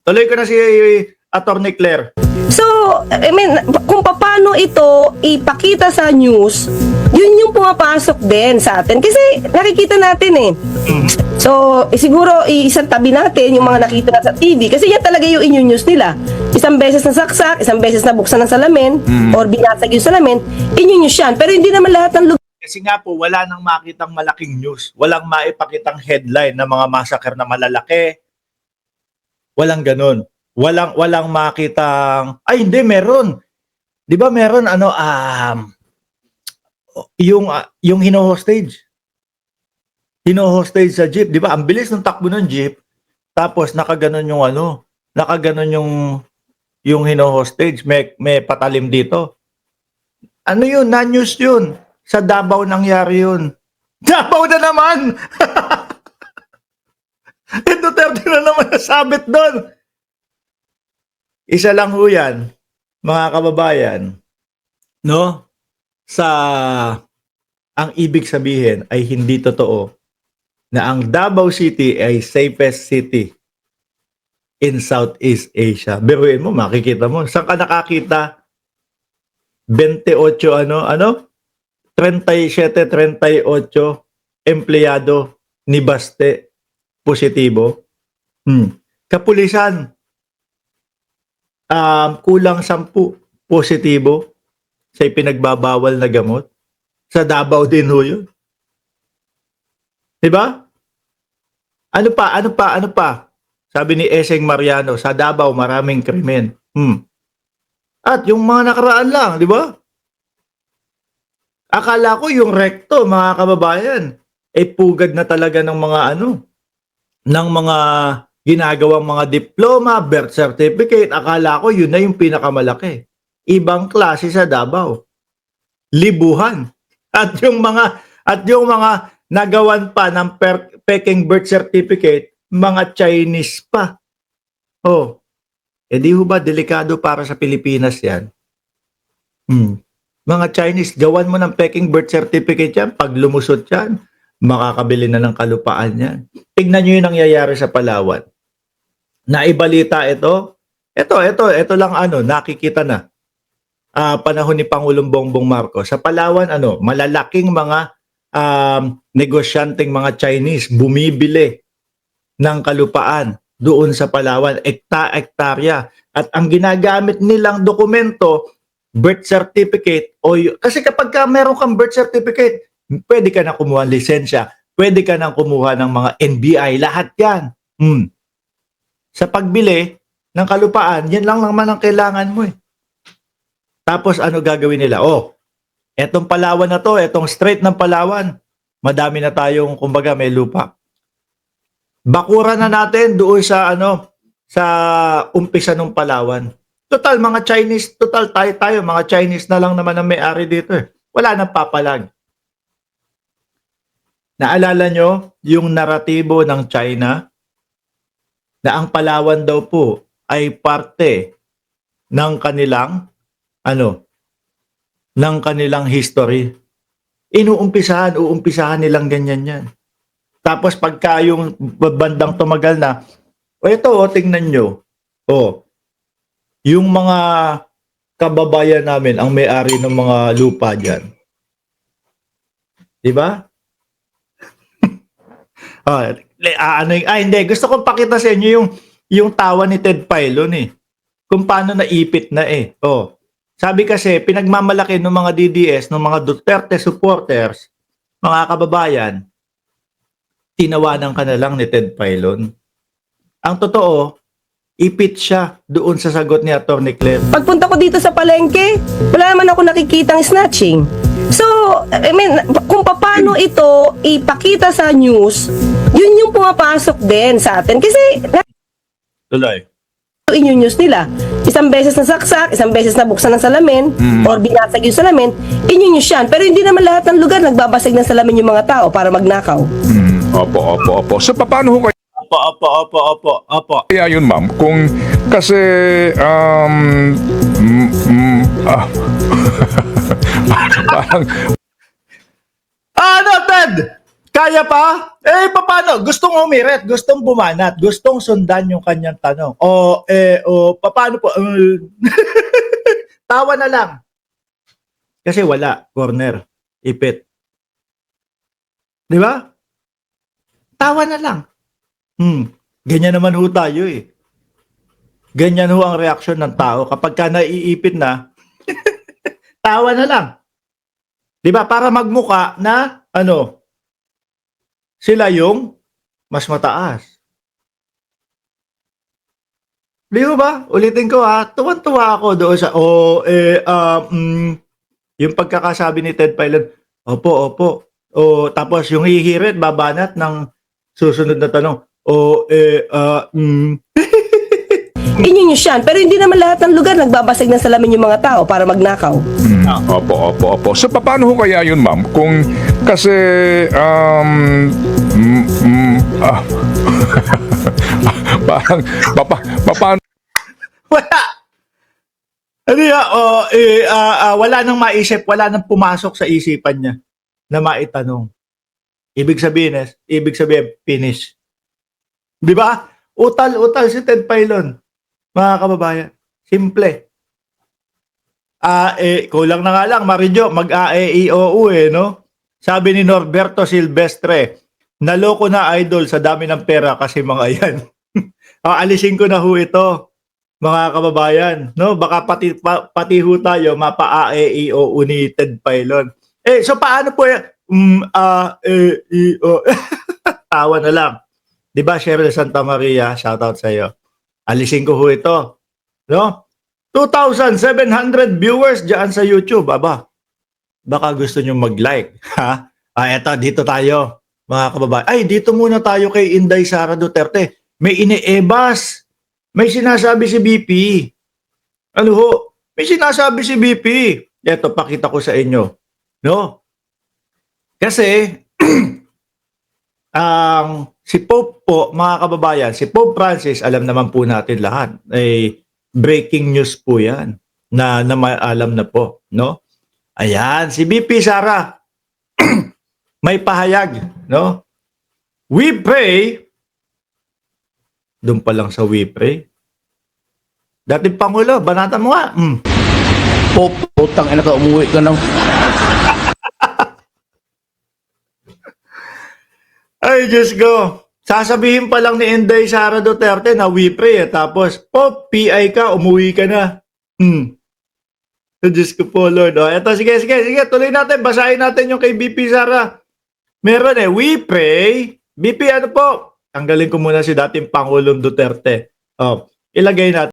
Tuloy ko na si Attorney Claire. So, I mean, kung paano ito ipakita sa news, yun yung pumapasok din sa atin. Kasi nakikita natin eh. So, siguro isang tabi natin yung mga nakita na sa TV. Kasi yan talaga yung news nila. Isang beses na saksak, isang beses na buksan ng salamin, or binasag yung salamin, news yan. Pero hindi naman lahat ng lugar. Kasi nga po, wala nang makitang malaking news. Walang maipakitang headline ng mga massacre na malalaki. Walang ganun. Walang makitang, ay hindi, meron. Di ba meron, yung hino-hostage. Hino-hostage sa jeep. Di ba? Ang bilis ng takbo ng jeep. Tapos nakaganon yung hino-hostage. May patalim dito. Ano yun? Na-news yun. Sa Davao nangyari yun. Davao na naman! Duterte na naman nasabit doon. Isa lang ho yan, mga kababayan, no? Ang ibig sabihin ay hindi totoo na ang Davao City ay safest city in Southeast Asia. Biruin mo, makikita mo. Saan ka nakakita? 28, 37, 38 empleyado ni Baste positibo. Kapulisan, kulang 10 positibo sa ipinagbabawal na gamot. Sa Davao din ho yun. Diba? Ano pa? Sabi ni Eseng Mariano, sa Davao maraming krimen. At yung mga nakaraan lang, di ba? Akala ko yung recto, mga kababayan, pugad na talaga ng mga ginagawang mga diploma, birth certificate. Akala ko yun na yung pinakamalaki. Ibang klase sa Davao. Libuhan. At yung mga nagawan pa ng peking birth certificate, mga Chinese pa. Oh. Di ho ba delikado para sa Pilipinas yan? Mga Chinese, gawan mo ng peking birth certificate yan, pag lumusot yan, makakabili na ng kalupaan yan. Tignan nyo yung nangyayari sa Palawan. Naibalita ito. Ito lang nakikita na. Panahon ni Pangulong Bongbong Marcos. Sa Palawan, malalaking mga negosyanteng mga Chinese bumibili ng kalupaan doon sa Palawan, ektarya. At ang ginagamit nilang dokumento, birth certificate, kasi kapag meron kang birth certificate, pwede ka na kumuha ng lisensya, pwede ka na kumuha ng mga NBI, lahat yan. Sa pagbili ng kalupaan, yan lang naman ang kailangan mo . Tapos ano gagawin nila? Etong Palawan na to, etong strait ng Palawan, madami na tayong, kumbaga, may lupa. Bakura na natin doon sa umpisa ng Palawan. Total, mga Chinese, tayo, mga Chinese na lang naman ang may-ari dito . Wala nang papalag. Naalala nyo yung naratibo ng China na ang Palawan daw po ay parte ng kanilang history. Uumpisahan nilang ganyan yan. Tapos pagka yung bandang tumagal na, tingnan nyo. Yung mga kababayan namin ang may-ari ng mga lupa dyan. Diba? Hindi. Gusto kong pakita sa inyo yung tawa ni Ted Filon kung paano naipit na . Sabi kasi, pinagmamalaki ng mga DDS, ng mga Duterte supporters, mga kababayan, tinawanan ka na lang ni Ted Filon. Ang totoo, ipit siya doon sa sagot ni Attorney Claire. Pagpunta ko dito sa palengke, wala naman ako nakikitang snatching. So, I mean, kung paano ito ipakita sa news, yun yung pumapasok din sa atin. Kasi, Tuloy. news nila. Isang beses na saksak, isang beses na buksan ng salamin, or binasag yung salamin, news yan. Pero hindi naman lahat ng lugar nagbabasag ng salamin yung mga tao para magnakaw. Opo. So, paano ho kayo? Opo. Kaya yun, ma'am, kung kasi parang Ted? Kaya pa? Eh, paano? Gustong umirit, gustong bumanat, gustong sundan yung kanyang tanong. Paano po? Tawa na lang. Kasi wala, corner, ipit. Di ba? Tawa na lang. Ganyan naman ho tayo eh. Ganyan ho ang reaksyon ng tao kapag ka naiipit na, tawa na lang. Di ba? Para magmuka na, sila yung mas mataas. Di ba? Ulitin ko ha, tuwan-tuwa ako doon sa, yung pagkakasabi ni Ted Pilon, opo. Tapos yung hihirit, babanat ng susunod na tanong, Inyunyus yan. Pero hindi naman lahat ng lugar nagbabasag ng salamin yung mga tao para magnakaw. Opo. So, paano ho kaya yun, ma'am? Kung kasi, parang, paano? wala. Wala nang maisip, wala nang pumasok sa isipan niya na maitanong. Ibig sabihin, finish. Di ba? Utal si Ted Pilon. Mga kababayan. Simple. Kulang na nga lang, Marijo, mag-AEIOU no? Sabi ni Norberto Silvestre, naloko na idol sa dami ng pera kasi mga yan. Alisin ko na ho ito, mga kababayan. No? Baka pati ho tayo mapa-AEIOU ni Ted Pilon. So paano po yan? Tawa na lang. Di ba, Cheryl Santa Maria, shoutout sa iyo. Alisin ko ho ito. No? 2,700 viewers dyan sa YouTube. Baka gusto nyo mag-like. Ha? Eto, dito tayo, mga kababayan. Dito muna tayo kay Inday Sara Duterte. May iniebas. May sinasabi si BP. Ano ho? May sinasabi si BP. Eto, pakita ko sa inyo. No? Kasi, si Pope po, mga kababayan, si Pope Francis, alam naman po natin lahat, breaking news po yan, na alam na po, no? Ayan, si BP Sara, may pahayag, no? We pray, doon pa lang sa we pray, dating Pangulo, banatan mo nga, Pope, utang ina ka, umuwi ka ng... Ay, Diyos ko. Sasabihin pa lang ni Inday Sara Duterte na we pray. Tapos, PI ka, umuwi ka na. Diyos ko po, Lord. Eto, sige. Tuloy natin. Basahin natin yung kay BP Sara. Meron we pray. BP, ano po? Tanggalin ko muna si dating Pangulong Duterte. Ilagay natin.